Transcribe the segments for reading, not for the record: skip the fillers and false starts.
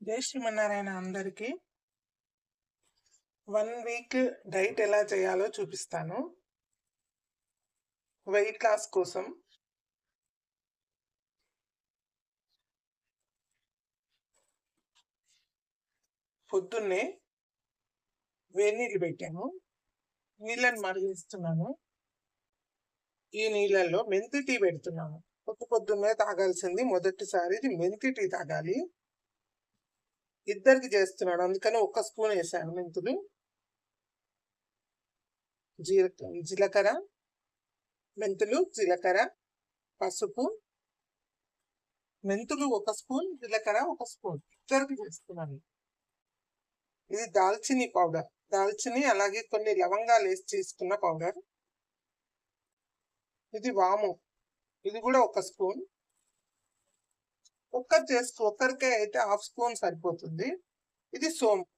జై శ్రీమన్నారాయణ అందరికీ 1 week diet ఎలా చేయాలో చూపిస్తాను. వెయిట్ లాస్ కోసం పొద్దున్నే వేడి నీళ్ళు పెట్టాను. నీళ్ళని మరిగిస్తున్నాను. ఈ నీళ్ళల్లో మెంతి టీ పెడుతున్నాను. పొద్దున్నే తాగాల్సింది మొదటిసారి మెంతి టీ తాగాలి. ఇద్దరికి చేస్తున్నాడు, అందుకని 1 స్పూన్ వేసాను మెంతులు. జీలకర్ర, మెంతులు, జీలకర్ర, పసుపు. మెంతులు 1 స్పూన్, జీలకర్ర 1 స్పూన్. ఇద్దరికి చేస్తున్నాను. ఇది దాల్చిని పౌడర్. దాల్చిని అలాగే కొన్ని లవంగాలు వేసి చేసుకున్న పౌడర్. ఇది వాము, ఇది కూడా 1 స్పూన్. ఒక్కరికే అయితే 1/2 స్పూన్ సరిపోతుంది. ఇది సోంపు.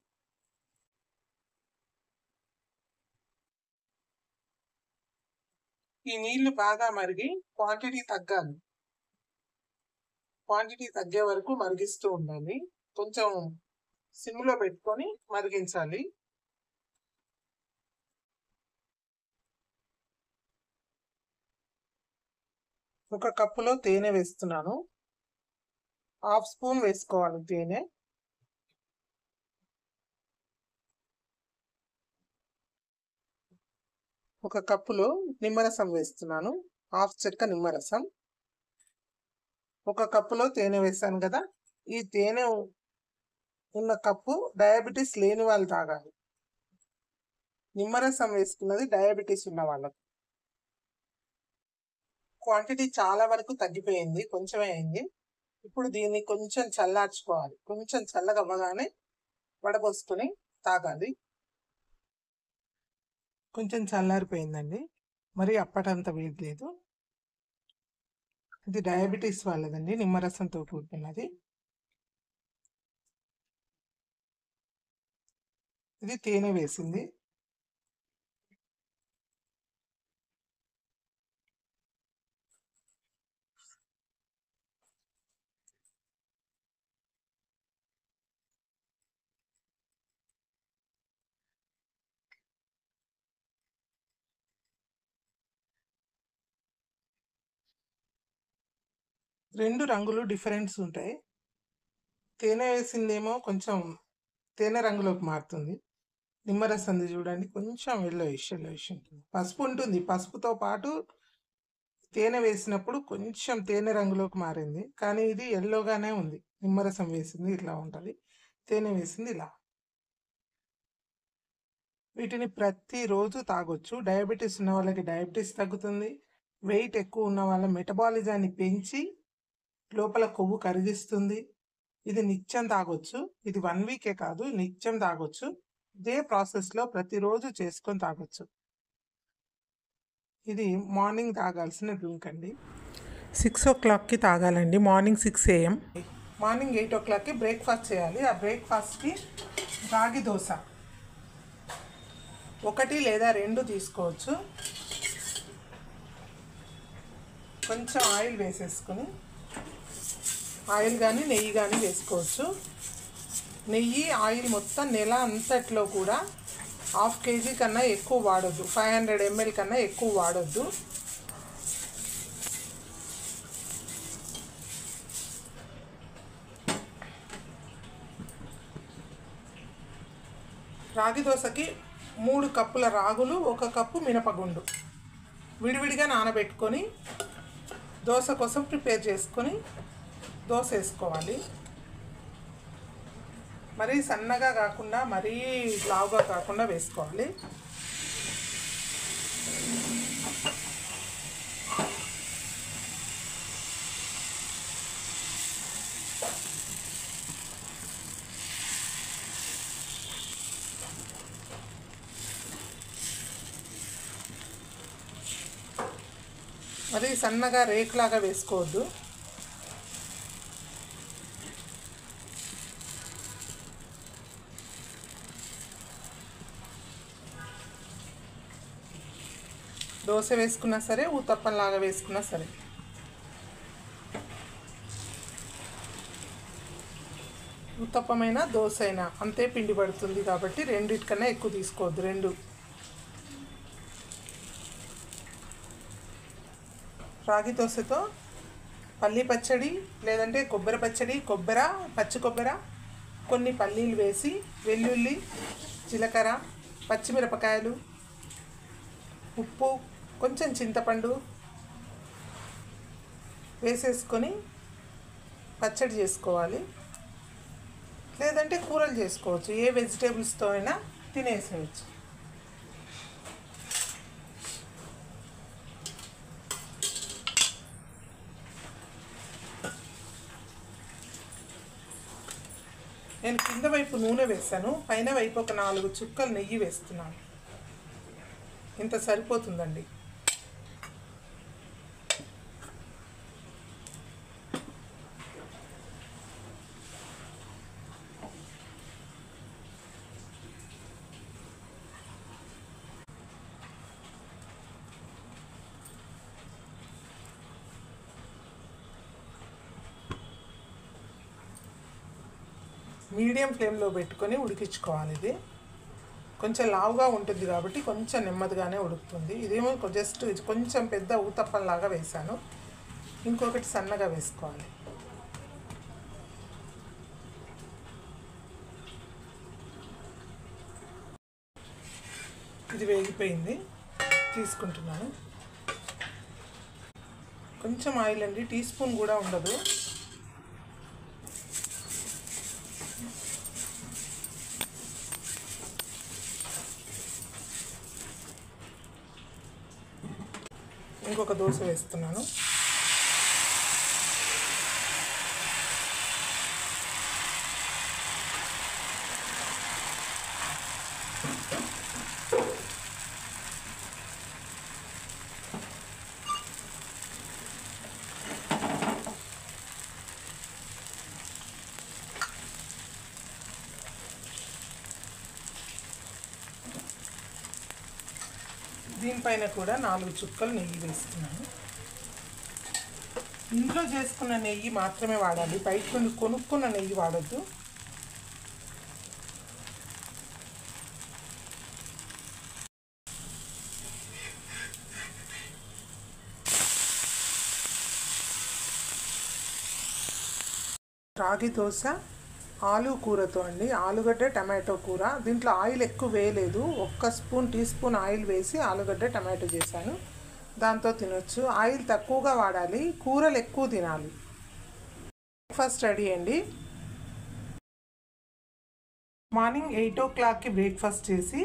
ఈ నీళ్లు బాగా మరిగి క్వాంటిటీ తగ్గాలి. క్వాంటిటీ తగ్గే వరకు మరిగిస్తూ ఉండాలి. కొంచెం సిమ్లో పెట్టుకొని మరిగించాలి. ఒక కప్పులో తేనె వేస్తున్నాను. 1/2 స్పూన్ వేసుకోవాలి తేనె. ఒక కప్పులో నిమ్మరసం వేస్తున్నాను. 1/2 చెక్క నిమ్మరసం. ఒక కప్పులో తేనె వేసాను కదా, ఈ తేనె ఉన్న కప్పు డయాబెటీస్ లేని వాళ్ళు తాగాలి. నిమ్మరసం వేసుకున్నది డయాబెటీస్ ఉన్న వాళ్ళకు. క్వాంటిటీ చాలా వరకు తగ్గిపోయింది, కొంచెమే అయింది. ఇప్పుడు దీన్ని కొంచెం చల్లార్చుకోవాలి. కొంచెం చల్లగా అవ్వగానే వడబోసుకొని తాగాలి. కొంచెం చల్లారిపోయిందండి, మరి అప్పటంత వేడి లేదు. ఇది డయాబెటీస్ వాళ్ళదండి, నిమ్మరసంతో కూడుకున్నది. ఇది తేనె వేసింది. రెండు రంగులు డిఫరెన్స్ ఉంటాయి. తేనె వేసిందేమో కొంచెం తేనె రంగులోకి మారుతుంది. నిమ్మరసంది చూడండి కొంచెం ఎల్లోయిష్ ఉంటుంది. పసుపు ఉంటుంది, పసుపుతో పాటు తేనె వేసినప్పుడు కొంచెం తేనె రంగులోకి మారింది, కానీ ఇది ఎల్లోగానే ఉంది. నిమ్మరసం వేసింది ఇట్లా ఉంటుంది, తేనె వేసింది ఇలా. వీటిని ప్రతిరోజు తాగొచ్చు. డయాబెటీస్ ఉన్న వాళ్ళకి డయాబెటీస్ తగ్గుతుంది. వెయిట్ ఎక్కువ ఉన్న వాళ్ళ మెటబాలిజాన్ని పెంచి లోపల కొవ్వు కరిగిస్తుంది. ఇది నిత్యం తాగొచ్చు. ఇది 1 వీకే కాదు, నిత్యం తాగొచ్చు. ఇదే ప్రాసెస్లో ప్రతిరోజు చేసుకొని తాగొచ్చు. ఇది మార్నింగ్ తాగాల్సిన డ్రింక్ అండి. 6 o'clockకి తాగాలండి, మార్నింగ్ 6 AM. మార్నింగ్ 8 o'clockకి బ్రేక్ఫాస్ట్ చేయాలి. ఆ బ్రేక్ఫాస్ట్కి రాగి దోశ 1 లేదా 2 తీసుకోవచ్చు. కొంచెం ఆయిల్ వేసేసుకొని, ఆయిల్ కానీ నెయ్యి కానీ వేసుకోవచ్చు. నెయ్యి ఆయిల్ మొత్తం నెల అంతట్లో కూడా 1/2 kg కన్నా ఎక్కువ వాడొద్దు. 500 ml కన్నా ఎక్కువ వాడొద్దు. రాగి దోశకి 3 కప్పుల రాగులు, 1 కప్పు మినపగుండు విడివిడిగా నానబెట్టుకొని దోశ కోసం ప్రిపేర్ చేసుకొని దోశ వేసుకోవాలి. మరీ సన్నగా కాకుండా మరీ లావుగా కాకుండా వేసుకోవాలి. మరీ సన్నగా రేకులాగా వేసుకోవద్దు. దోశ వేసుకున్నా సరే, ఊతప్పంలాగా వేసుకున్నా సరే. ఉత్తప్పమైనా దోశ అయినా అంతే పిండి పడుతుంది కాబట్టి రెండిటికన్నా ఎక్కువ తీసుకోవద్దు. రెండు రాగి దోశతో పల్లీ పచ్చడి లేదంటే కొబ్బరి పచ్చడి, పచ్చి కొబ్బరి, కొన్ని పల్లీలు వేసి వెల్లుల్లి, జీలకర్ర, పచ్చిమిరపకాయలు, ఉప్పు, కొంచెం చింతపండు వేసేసుకొని పచ్చడి చేసుకోవాలి. లేదంటే కూరలు చేసుకోవచ్చు. ఏ వెజిటేబుల్స్తో అయినా తినేసేయచ్చు. నేను కింద వైపు నూనె వేసాను, పైన వైపు ఒక 4 చుక్కలు నెయ్యి వేస్తున్నాను. ఇంత సరిపోతుందండి. మీడియం ఫ్లేమ్లో పెట్టుకొని ఉడికించుకోవాలి. ఇది కొంచెం లావుగా ఉంటుంది కాబట్టి కొంచెం నెమ్మదిగానే ఉడుకుతుంది. ఇదేమో జస్ట్ కొంచెం పెద్ద ఊతప్పంలాగా వేసాను. ఇంకొకటి సన్నగా వేసుకోవాలి. ఇది వేగిపోయింది, తీసుకుంటున్నాను. కొంచెం ఆయిల్ అండి, టీ స్పూన్ కూడా ఉండదు. ఇంకొక దోశ వేస్తున్నాను. దీనిపైన కూడా 4 చుక్కలు నెయ్యి వేస్తున్నాను. ఇంట్లో చేసుకున్న నెయ్యి మాత్రమే వాడాలి, బయట నుండి కొనుక్కున్న నెయ్యి వాడద్దు. రాగి దోశ ఆలు కూరతో అండి, ఆలుగడ్డ టమాటో కూర. దీంట్లో ఆయిల్ ఎక్కువ వేయలేదు, 1 టీ స్పూన్ ఆయిల్ వేసి ఆలుగడ్డ టమాటో చేశాను. దాంతో తినొచ్చు. ఆయిల్ తక్కువగా వాడాలి, కూరలు ఎక్కువ తినాలి. బ్రేక్ఫాస్ట్ రెడీ అండి. మార్నింగ్ 8 o'clockకి బ్రేక్ఫాస్ట్ చేసి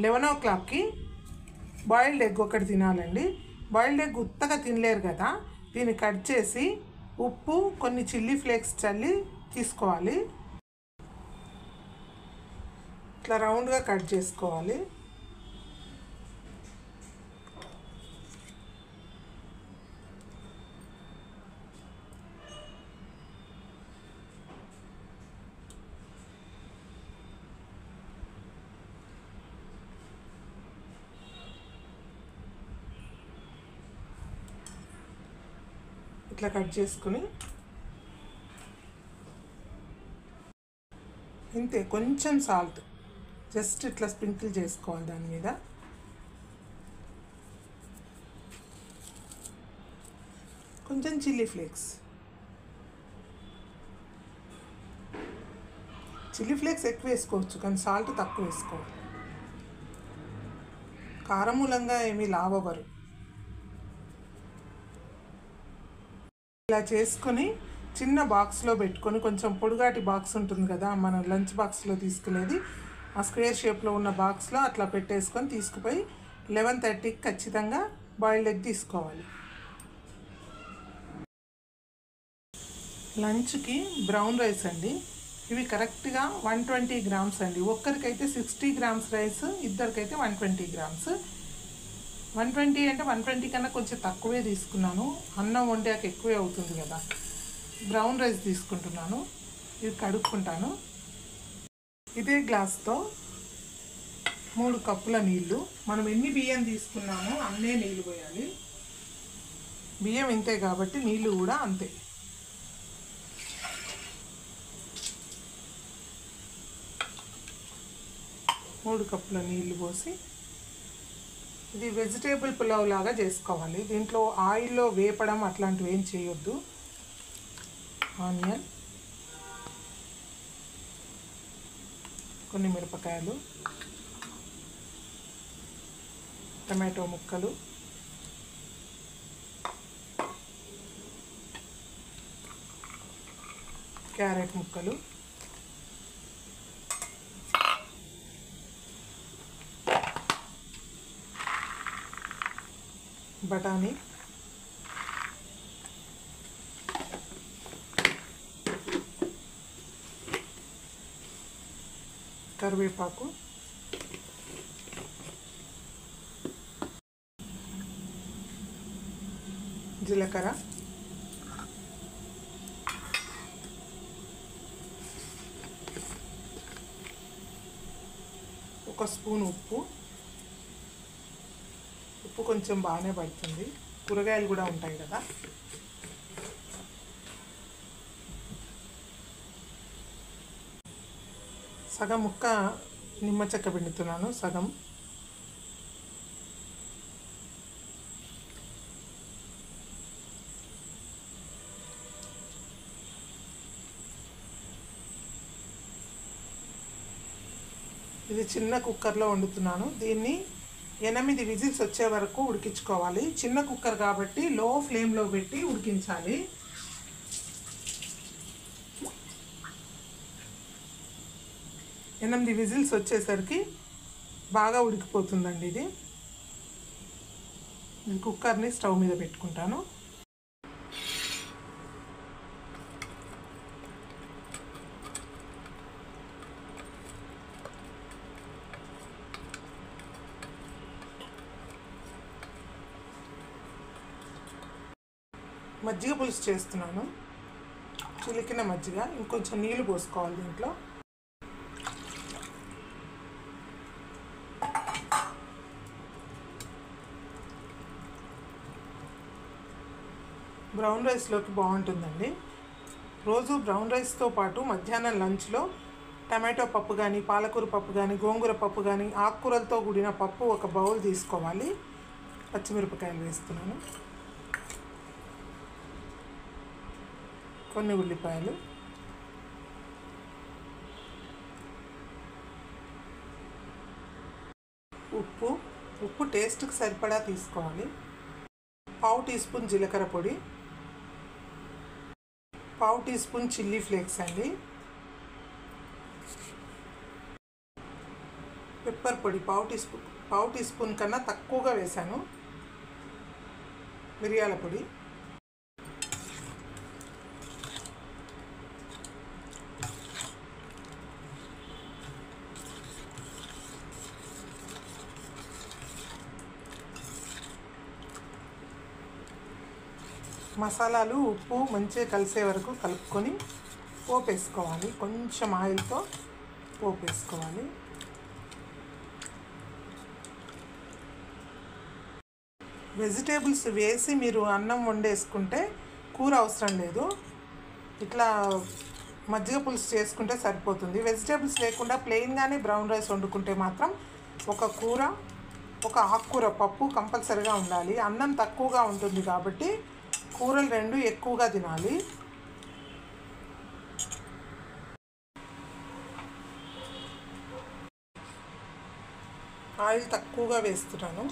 11 o'clockకి బాయిల్డ్ ఎగ్ ఒకటి తినాలండి. బాయిల్డ్ ఎగ్ ఉత్తగా తినలేరు కదా, దీన్ని కట్ చేసి ఉప్పు, కొన్ని చిల్లీ ఫ్లేక్స్ చల్లి తీసుకోవాలి. ఇట్లా రౌండ్గా కట్ చేసుకోవాలి. ఇట్లా కట్ చేసుకుని ఇంతే, కొంచెం సాల్ట్ జస్ట్ ఇట్లా స్ప్రింకిల్ చేసుకోవాలి దాని మీద. కొంచెం చిల్లీ ఫ్లేక్స్, చిల్లీ ఫ్లేక్స్ ఎక్కువ వేసుకోవచ్చు కానీ సాల్ట్ తక్కువ వేసుకోవాలి. కారం మూలంగా ఏమీ లావవ్వరు. ఇలా చేసుకొని చిన్న బాక్స్లో పెట్టుకొని, కొంచెం పొడుగాటి బాక్స్ ఉంటుంది కదా మనం లంచ్ బాక్స్లో తీసుకునేది, ఆ స్క్వేర్ షేప్లో ఉన్న బాక్స్లో అట్లా పెట్టేసుకొని తీసుకుపోయి 11:30కి ఖచ్చితంగా బాయిల్డ్ ఎగ్ తీసుకోవాలి. లంచ్కి బ్రౌన్ రైస్ అండి. ఇవి కరెక్ట్గా 120 grams అండి. ఒక్కరికైతే 60 grams రైస్, ఇద్దరికైతే 120 grams. 120 అంటే 120 కన్నా కొంచెం తక్కువే తీసుకున్నాను, అన్నం వండాక ఎక్కువే అవుతుంది కదా. బ్రౌన్ రైస్ తీసుకుంటున్నాను. ఇది కడుక్కుంటాను. ఇదే గ్లాస్తో 3 కప్పుల నీళ్ళు. మనం ఎన్ని బియ్యం తీసుకున్నామో అన్నే నీళ్ళు పోయాలి. బియ్యం ఇంతే కాబట్టి నీళ్ళు కూడా అంతే. 3 కప్పుల నీళ్లు పోసి ఇది వెజిటేబుల్ పులావ్ లాగా చేసుకోవాలి. దీంట్లో ఆయిల్లో వేపడం అట్లాంటివి ఏం చేయొద్దు. ఆనియన్, కొన్ని మిరపకాయలు, టమాటో ముక్కలు, క్యారెట్ ముక్కలు, బఠానీ, కరివేపాకు, జీలకర్ర, ఒక స్పూన్ ఉప్పు. ఉప్పు కొంచెం బాగానే పడుతుంది, కూరగాయలు కూడా ఉంటాయి కదా. సగం ముక్క నిమ్మ చెక్క పిండుతున్నాను, సగం. ఇది చిన్న కుక్కర్లో వండుతున్నాను. దీన్ని 8 విజిల్స్ వచ్చే వరకు ఉడికించుకోవాలి. చిన్న కుక్కర్ కాబట్టి లో ఫ్లేమ్లో పెట్టి ఉడికించాలి. ఎనిమిది విజిల్స్ వచ్చేసరికి బాగా ఉడికిపోతుందండి. ఇది కుక్కర్ని స్టవ్ మీద పెట్టుకుంటాను. మజ్జిగ పులుసు చేస్తున్నాను, చిలికిన మజ్జిగ. ఇంకొంచెం నీళ్ళు పోసుకోవాలి దీంట్లో. బ్రౌన్ రైస్లోకి బాగుంటుందండి. రోజు బ్రౌన్ రైస్తో పాటు మధ్యాహ్నం లంచ్లో టమాటో పప్పు కానీ, పాలకూర పప్పు కానీ, గోంగూర పప్పు కానీ, ఆకుకూరలతో కూడిన పప్పు ఒక బౌల్ తీసుకోవాలి. పచ్చిమిరపకాయలు వేస్తున్నాను, కొన్ని ఉల్లిపాయలు, ఉప్పు టేస్ట్కి సరిపడా తీసుకోవాలి. 1/2 టీ స్పూన్ జీలకర్ర పొడి, 1/2 టీ స్పూన్ చిల్లీ ఫ్లేక్స్ అండి. పెప్పర్ పొడి 1/2 టీ స్పూన్ కన్నా తక్కువగా వేశాను. మిరియాల పొడి, మసాలాలు, ఉప్పు మంచిగా కలిసే వరకు కలుపుకొని పోపు వేసుకోవాలి. కొంచెం ఆయిల్తో పోపు వేసుకోవాలి. వెజిటేబుల్స్ వేసి మీరు అన్నం వండేసుకుంటే కూర అవసరం లేదు. ఇట్లా మజ్జిగ పులుసు చేసుకుంటే సరిపోతుంది. వెజిటేబుల్స్ లేకుండా ప్లెయిన్గానే బ్రౌన్ రైస్ వండుకుంటే మాత్రం ఒక కూర, ఒక ఆకుకూర పప్పు కంపల్సరీగా ఉండాలి. అన్నం తక్కువగా ఉంటుంది కాబట్టి కూరలు 2 ఎక్కువగా తినాలి. ఆయిల్ తక్కువగా వేస్తున్నాను,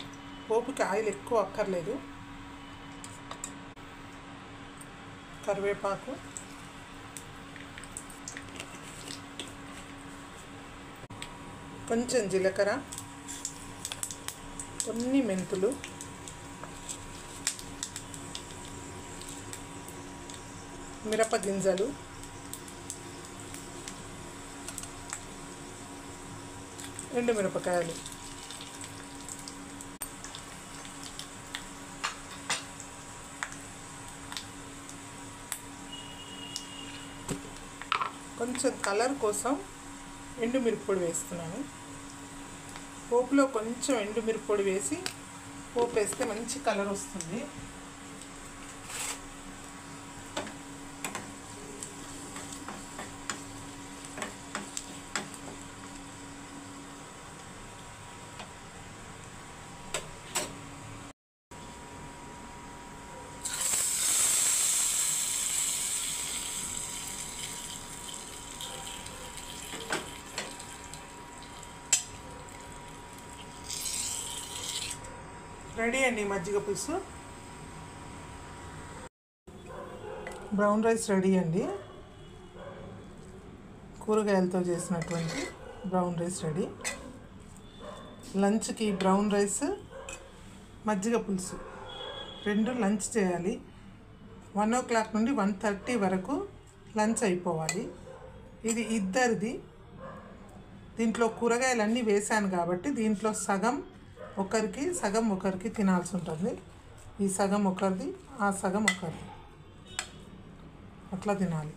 పోపుకి ఆయిల్ ఎక్కువ అక్కర్లేదు. కరివేపాకు, కొంచెం జీలకర్ర, కొన్ని మెంతులు, మిరప గింజలు, ఎండు మిరపకాయలు, కొంచెం కలర్ కోసం ఎండుమిరప్పొడి వేస్తున్నాను. పోపులో కొంచెం ఎండుమిరప్పొడి వేసి పోపు వేస్తే మంచి కలర్ వస్తుంది. రెడీ అండి మజ్జిగ పులుసు. బ్రౌన్ రైస్ రెడీ అండి. కూరగాయలతో చేసినటువంటి బ్రౌన్ రైస్ రెడీ. లంచ్కి బ్రౌన్ రైస్, మజ్జిగ పులుసు రెండు లంచ్ చేయాలి. 1 o'clock నుండి 1:30 వరకు లంచ్ అయిపోవాలి. ఇది ఇద్దరిది. దీంట్లో కూరగాయలన్నీ వేసాను కాబట్టి దీంట్లో సగం ఒకరికి తినాల్సి ఉంటుంది. ఈ సగం ఒకరిది, ఆ సగం ఒకరిది, అట్లా తినాలి.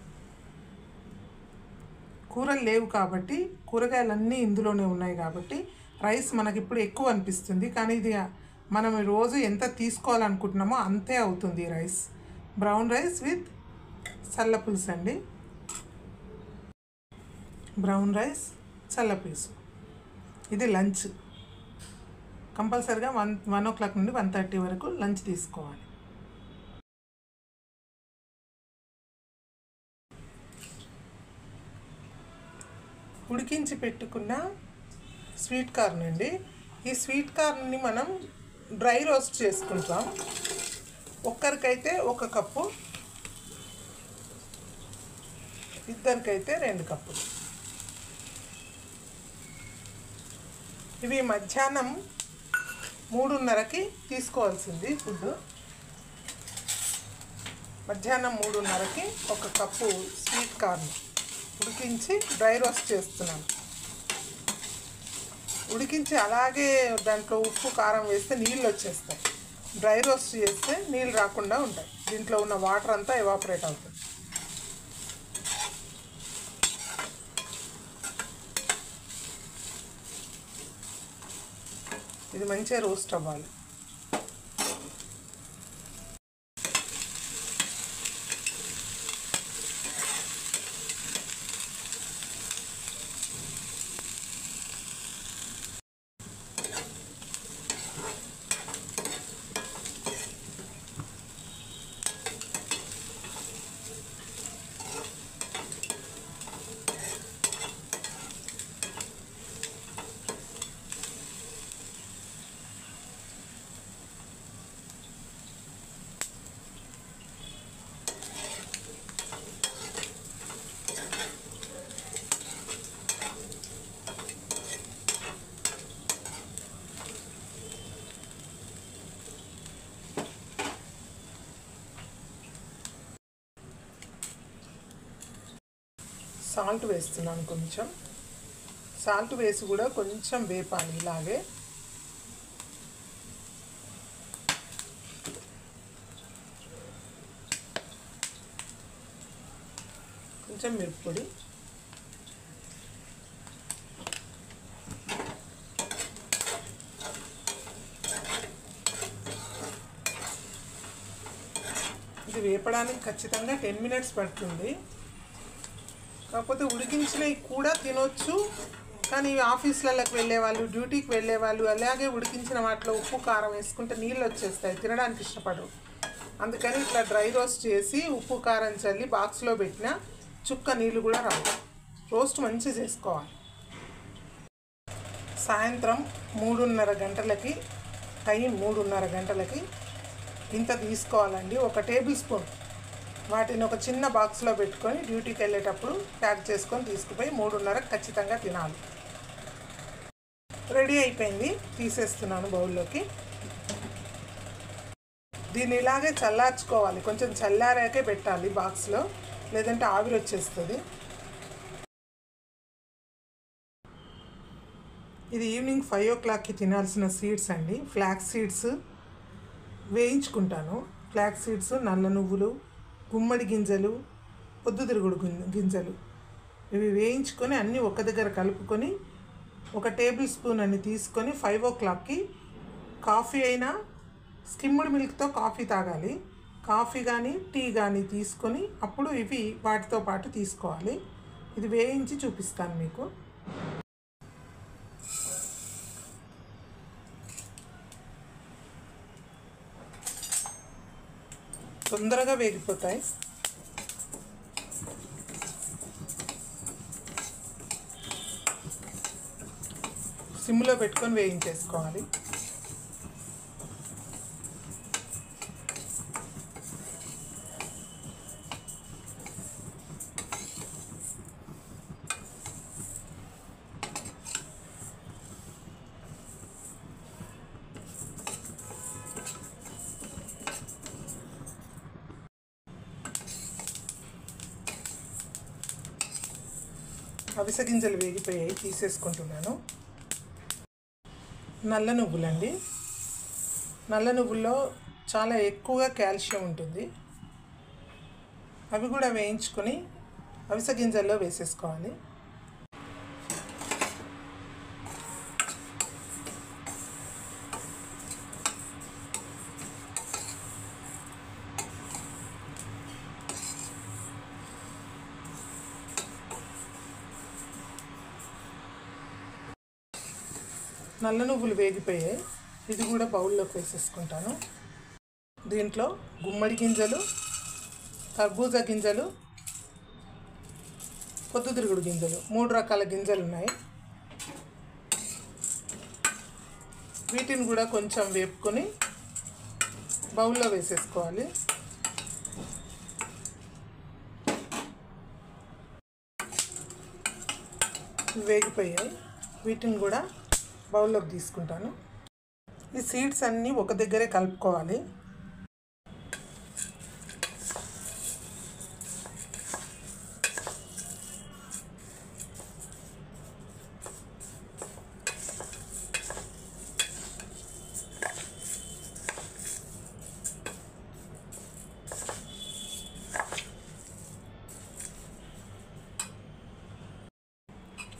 కూరలు లేవు కాబట్టి కూరగాయలన్నీ ఇందులోనే ఉన్నాయి కాబట్టి రైస్ మనకి ఇప్పుడు ఎక్కువ అనిపిస్తుంది. కానీ ఇది మనం రోజు ఎంత తీసుకోవాలనుకుంటున్నామో అంతే అవుతుంది రైస్. బ్రౌన్ రైస్ విత్ చల్ల పులుసు అండి. బ్రౌన్ రైస్, చల్ల పులుసు. ఇది లంచ్. కంపల్సరిగా 1 o'clock నుండి 1:30 వరకు లంచ్ తీసుకోవాలి. ఉడికించి పెట్టుకున్న స్వీట్ కార్న్ అండి. ఈ స్వీట్ కార్న్ని మనం డ్రై రోస్ట్ చేసుకుంటాం. ఒక్కరికైతే 1 కప్పు, ఇద్దరికైతే 2 కప్పులు. ఇవి మధ్యాహ్నం 3:30కి తీసుకోవాల్సింది ఫుడ్. మధ్యాహ్నం 3:30కి 1 కప్పు స్వీట్ కార్న్ ఉడికించి డ్రై రోస్ట్ చేస్తున్నాను. ఉడికించి అలాగే దాంట్లో ఉప్పు కారం వేస్తే నీళ్ళు వచ్చేస్తాయి. డ్రై రోస్ట్ చేస్తే నీళ్ళు రాకుండా ఉంటాయి. దీంట్లో ఉన్న వాటర్ అంతా ఎవాపరేట్ అవుతుంది. ఇది మంచిగా రోస్ట్ అవ్వాలి. సాల్ట్ వేస్తున్నాను. కొంచెం సాల్ట్ వేసి కూడా కొంచెం వేపాలి. ఇలాగే కొంచెం మిరప్పొడి, ఇది వేపడానికి ఖచ్చితంగా 10 minutes పడుతుంది. కాకపోతే ఉడికించినవి కూడా తినొచ్చు. కానీ ఆఫీసులకు వెళ్ళేవాళ్ళు, డ్యూటీకి వెళ్ళేవాళ్ళు అలాగే ఉడికించిన వాటిలో ఉప్పు కారం వేసుకుంటే నీళ్ళు వచ్చేస్తాయి, తినడానికి ఇష్టపడరు. అందుకని ఇట్లా డ్రై రోస్ట్ చేసి ఉప్పు కారం చల్లి బాక్స్లో పెట్టిన చుక్క నీళ్ళు కూడా రావు. రోస్ట్ మంచిగా చేసుకోవాలి. సాయంత్రం 3:30 గంటలకి, టైం 3:30 గంటలకి ఇంత తీసుకోవాలండి. 1 టేబుల్ స్పూన్ వాటిని ఒక చిన్న బాక్స్లో పెట్టుకొని డ్యూటీకి వెళ్ళేటప్పుడు ప్యాక్ చేసుకొని తీసుకుపోయి 3:30కి ఖచ్చితంగా తినాలి. రెడీ అయిపోయింది. తీసేస్తున్నాను బౌల్లోకి. దీన్ని ఇలాగే చల్లార్చుకోవాలి. కొంచెం చల్లారాకే పెట్టాలి బాక్స్లో, లేదంటే ఆవిరి వచ్చేస్తుంది. ఇది ఈవినింగ్ 5 o'clockకి తినాల్సిన సీడ్స్ అండి. ఫ్లాక్స్ సీడ్స్ వేయించుకుంటాను. ఫ్లాక్స్ సీడ్స్, నల్ల నువ్వులు, గుమ్మడి గింజలు, పొద్దుతిరుగుడు గింజలు ఇవి వేయించుకొని అన్నీ ఒక దగ్గర కలుపుకొని 1 టేబుల్ స్పూన్ అని తీసుకొని 5 o'clockకి కాఫీ అయినా స్కిమ్డ్ మిల్క్తో కాఫీ తాగాలి. కాఫీ కానీ టీ కానీ తీసుకొని అప్పుడు ఇవి వాటితో పాటు తీసుకోవాలి. ఇది వేయించి చూపిస్తాను మీకు. తొందరగా వేగిపోతాయి. సిమ్లో పెట్టుకొని వేయించేసుకోవాలి. అవిసె గింజలు వేగిపోయాయి, తీసేసుకుంటున్నాను. నల్ల నువ్వులండి. నల్ల నువ్వుల్లో చాలా ఎక్కువగా కాల్షియం ఉంటుంది. అవి కూడా వేయించుకొని అవిసె గింజల్లో వేసేసుకోవాలి. నల్ల నువ్వులు వేగిపోయాయి, ఇది కూడా బౌల్లోకి వేసేసుకుంటాను. దీంట్లో గుమ్మడి గింజలు, కర్బూజా గింజలు, పొద్దుతిరుగుడు గింజలు, 3 రకాల గింజలు ఉన్నాయి. వీటిని కూడా కొంచెం వేపుకొని బౌల్లో వేసేసుకోవాలి. వేగిపోయాయి, వీటిని కూడా బౌల్లోకి తీసుకుంటాను. ఈ సీడ్స్ అన్నీ ఒక దగ్గరే కలుపుకోవాలి.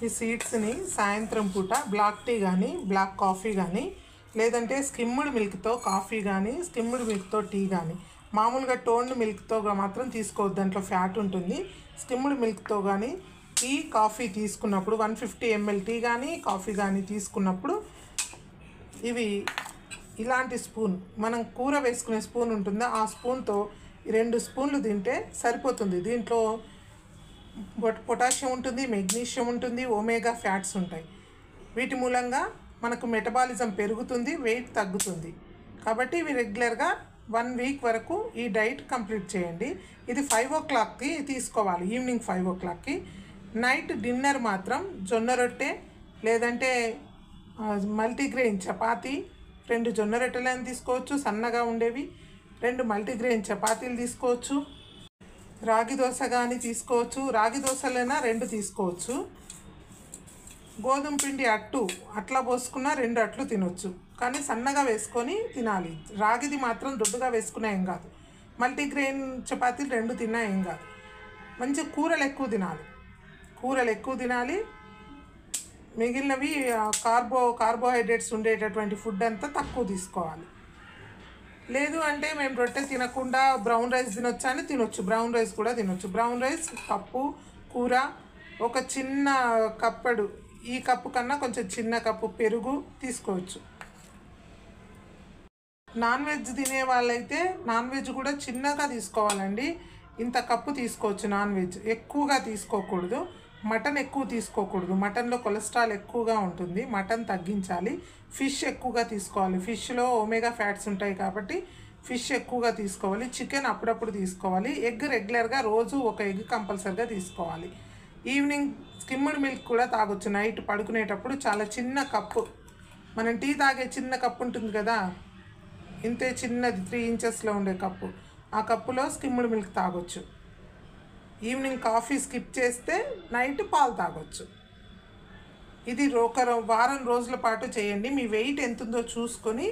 ఈ సీడ్స్ని సాయంత్రం పూట బ్లాక్ టీ కానీ, బ్లాక్ కాఫీ కానీ, లేదంటే స్కిమ్డ్ మిల్క్తో కాఫీ కానీ, స్కిమ్డ్ మిల్క్తో టీ కానీ, మామూలుగా టోన్డ్ మిల్క్తో మాత్రం తీసుకోవద్దు, దాంట్లో ఫ్యాట్ ఉంటుంది. స్కిమ్డ్ మిల్క్తో కానీ టీ, కాఫీ తీసుకున్నప్పుడు 150 ml టీ కానీ కాఫీ కానీ తీసుకున్నప్పుడు ఇవి ఇలాంటి స్పూన్, మనం కూర వేసుకునే స్పూన్ ఉంటుందా, ఆ స్పూన్తో 2 స్పూన్లు తింటే సరిపోతుంది. దీంట్లో పొటాషియం ఉంటుంది, మెగ్నీషియం ఉంటుంది, ఒమేగా ఫ్యాట్స్ ఉంటాయి. వీటి మూలంగా మనకు మెటబాలిజం పెరుగుతుంది, వెయిట్ తగ్గుతుంది. కాబట్టి ఇవి రెగ్యులర్గా 1 వీక్ వరకు ఈ డైట్ కంప్లీట్ చేయండి. ఇది 5 o'clockకి తీసుకోవాలి, ఈవినింగ్ 5 o'clockకి. నైట్ డిన్నర్ మాత్రం జొన్న రొట్టె లేదంటే మల్టీగ్రెయిన్ చపాతీ, 2 జొన్న రొట్టెలను తీసుకోవచ్చు, సన్నగా ఉండేవి 2 మల్టీగ్రెయిన్ చపాతీలు తీసుకోవచ్చు. రాగి దోశ కానీ తీసుకోవచ్చు, రాగి దోశలైనా 2 తీసుకోవచ్చు. గోధుమ పిండి అట్లా పోసుకున్న 2 అట్లు తినొచ్చు, కానీ సన్నగా వేసుకొని తినాలి. రాగిది మాత్రం దొడ్డుగా వేసుకున్నా ఏం కాదు. మల్టీగ్రెయిన్ చపాతీలు 2 తిన్నా ఏం కాదు. మంచి కూరలు ఎక్కువ తినాలి. మిగిలినవి కార్బోహైడ్రేట్స్ ఉండేటటువంటి ఫుడ్ అంతా తక్కువ తీసుకోవాలి. లేదు అంటే మేము రొట్టె తినకుండా బ్రౌన్ రైస్ తినొచ్చా అని తినొచ్చు, బ్రౌన్ రైస్ కూడా తినొచ్చు. బ్రౌన్ రైస్ కప్పు కూర, ఒక చిన్న కప్పడు, ఈ కప్పు కన్నా కొంచెం చిన్న కప్పు పెరుగు తీసుకోవచ్చు. నాన్ వెజ్ తినే వాళ్ళైతే నాన్ వెజ్ కూడా చిన్నగా తీసుకోవాలండి. ఇంత కప్పు తీసుకోవచ్చు నాన్ వెజ్, ఎక్కువగా తీసుకోకూడదు. మటన్ ఎక్కువ తీసుకోకూడదు, మటన్లో కొలెస్ట్రాల్ ఎక్కువగా ఉంటుంది, మటన్ తగ్గించాలి. ఫిష్ ఎక్కువగా తీసుకోవాలి, ఫిష్లో ఒమేగా ఫ్యాట్స్ ఉంటాయి కాబట్టి ఫిష్ ఎక్కువగా తీసుకోవాలి. చికెన్ అప్పుడప్పుడు తీసుకోవాలి. ఎగ్ రెగ్యులర్గా రోజు ఒక ఎగ్ కంపల్సరిగా తీసుకోవాలి. ఈవినింగ్ స్కిమ్డ్ మిల్క్ కూడా తాగొచ్చు. నైట్ పడుకునేటప్పుడు చాలా చిన్న కప్పు, మనం టీ తాగే చిన్న కప్పు ఉంటుంది కదా, ఇంతే చిన్నది 3 inchesలో ఉండే కప్పు, ఆ కప్పులో స్కిమ్డ్ మిల్క్ తాగొచ్చు. ఈవినింగ్ కాఫీ స్కిప్ చేస్తే నైట్ పాలు తాగొచ్చు. ఇది వారం రోజుల పాటు చేయండి. మీ వెయిట్ ఎంత ఉందో చూసుకొని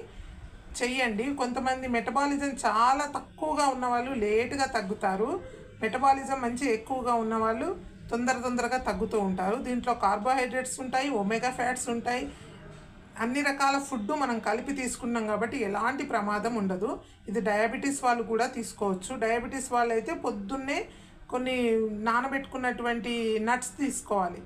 చెయ్యండి. కొంతమంది మెటబాలిజం చాలా తక్కువగా ఉన్నవాళ్ళు లేటుగా తగ్గుతారు, మెటబాలిజం మంచి ఎక్కువగా ఉన్నవాళ్ళు తొందరగా తగ్గుతూ ఉంటారు. దీంట్లో కార్బోహైడ్రేట్స్ ఉంటాయి, ఒమేగా ఫ్యాట్స్ ఉంటాయి, అన్ని రకాల ఫుడ్ మనం కలిపి తీసుకున్నాం కాబట్టి ఎలాంటి ప్రమాదం ఉండదు. ఇది డయాబెటీస్ వాళ్ళు కూడా తీసుకోవచ్చు. డయాబెటీస్ వాళ్ళు అయితే పొద్దున్నే కొన్ని నానబెట్టుకున్నటువంటి నట్స్ తీసుకోవాలి.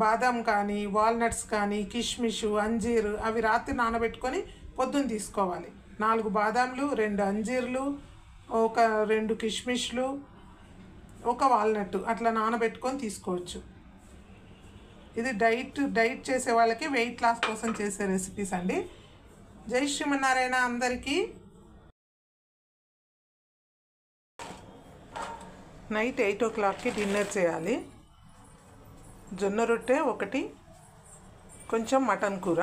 బాదం కానీ, వాల్నట్స్ కానీ, కిష్మిష్, అంజీర్, అవి రాత్రి నానబెట్టుకొని పొద్దున్న తీసుకోవాలి. 4 బాదాంలు, 2 అంజీర్లు, ఒక 2 కిష్మిష్లు, ఒక వాల్నట్ అట్లా నానబెట్టుకొని తీసుకోవచ్చు. ఇది డైట్ చేసే వాళ్ళకి, వెయిట్ లాస్ కోసం చేసే రెసిపీస్ అండి. జై శ్రీమన్నారాయణ అందరికీ. నైట్ 8 o'clockకి డిన్నర్ చేయాలి. జొన్న రొట్టె 1, కొంచెం మటన్ కూర,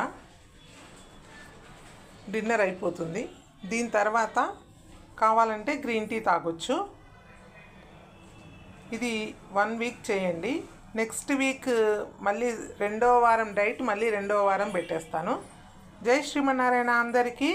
డిన్నర్ అయిపోతుంది. దీని తర్వాత కావాలంటే గ్రీన్ టీ తాగొచ్చు. ఇది 1 వీక్ చేయండి. నెక్స్ట్ వీక్ మళ్ళీ రెండో వారం డైట్ మళ్ళీ రెండో వారం పెట్టేస్తాను. జై శ్రీమన్నారాయణ అందరికీ.